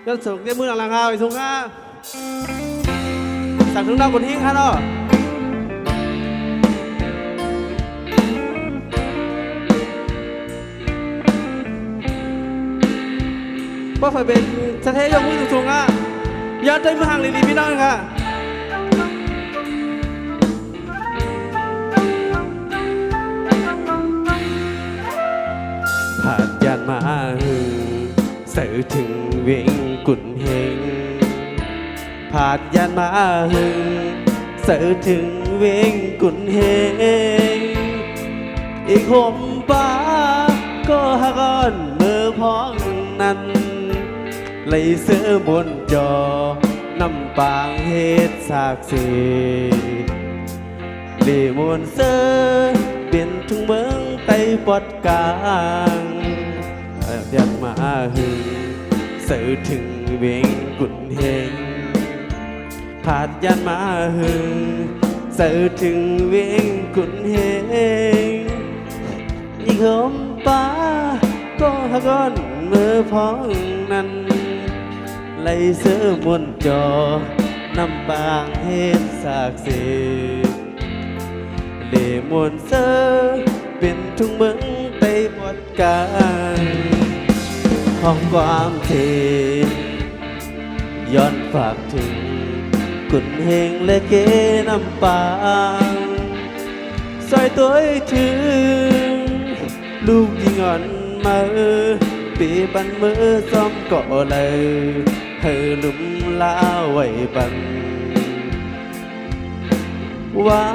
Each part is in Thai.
ยันสูงเตี้ยมือหลังค่ะไปสูงค่ะสั่งถึงน้องคนทิ้งค่ะเนาะว่าไฟเป็นสะเทยกมือสูงๆค่ะยันใจมือห่างลีพี่น้องค่ะผ่านยานมาเสือถึงเวียงกุ่นเฮงผ่านยานมาเสือถึงเวียงกุ่นเฮงอีกหมป้าก็ฮักอ่อนมือพ้องนั้นเลยเสือบนจอน้ำปางเฮ็ดสากสีลีมวนเสือเปลี่ยนทุ่งเมืองไต้ปอดกลางยันมาเสือถึงเวียงกุ่นเฮงผ่านยันมาเสือถึงเวียงกุ่นเฮงอีกหมป้าก็ฮักอ่อนมือพ้องนั้นไล่เสือมวนจอน้ำบางเฮ็ดสากสีเลมวนเสือเป็นทุ่งเมืองไต้ปอดกลางห้องความเทย้อนฝากถึงกุ่นเฮงและเกน้ำปางซอยตัวถึงลูกยิงอ่อนมาปีบันมือซ้อมเกาะเลยเธอลุ่มลาไว้บันหวา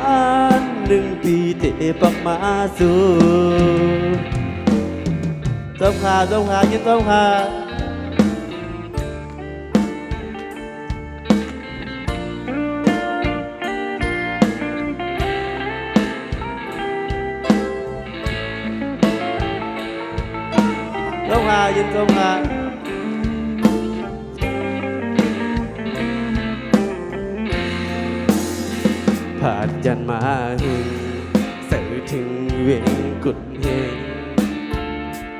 น1 ปีเตะปักมาสู่เจ้าขายินเจ้าขายินเจ้าขาผ่านยันมาเสือถึงเวียงกุ่นเฮง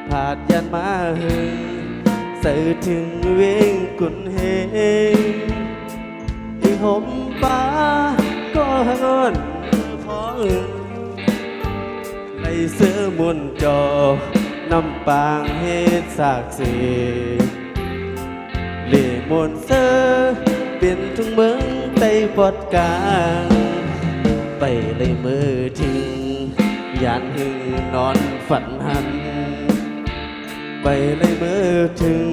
ผ่านยันมาเสือถึงเวียงกุ่นเฮงอีหมป้าก็ฮักอ่อนพ้องในเสือมวนจอน้ำปางเฮ็ดสากสีเล่มวนเสือเป็นทุ่งเมืองไต้ปอดกลางไปเลยมือทิ้งยานหึงนอนฝันหันไปเลยมือถึง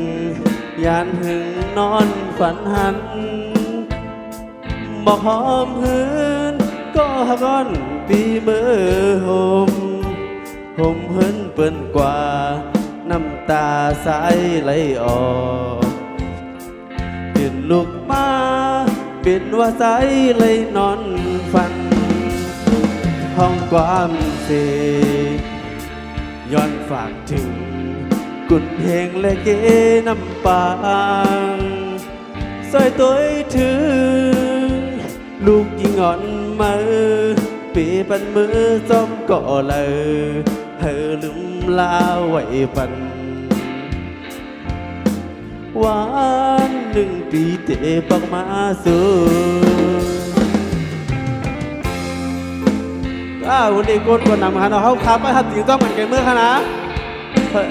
ยานหึงนอนฝันหันบอกหอมหืนก็ฮักอ่อนปีมือห่มเหินเปิ้นกว่าน้ำตาสายไหลออกตื่นลุกมาเป็นว่าสายไหลนอนฝันห้องความเสย้อนฝากถึงกุ่นเฮงและเกน้ำปางซอยตัวถึงลูกยิงอ่อนมาปีปันมือซ้อมเกาะเลยเธอลืมลาไว้ปันหวาน1 ปีเตะปักมาสู่วันนี้กดนำค่ะเนาะเขาขับมาทับถึงต้องเหมือนกันเมื่อค่ะนะ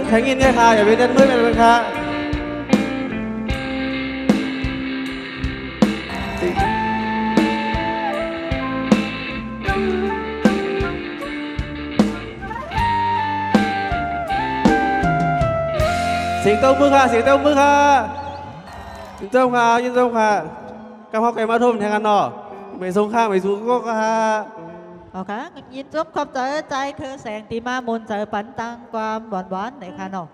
แข่งยินเนี่ยค่ะอย่าไปเล่นมือกันเลยค่ะเสียงเต้ามือค่ะเสียงเต้ามือค่ะยินเจ้าค่ะยินเจ้าค่ะกำเขาไก่มาทุ่มแทนกันเนาะไม่สูงข้างไม่สูงก็ค่ะโอเคยินจบขอบใจคือแสงตีมามนใจปันตังความหวานๆในค่ะเนาะ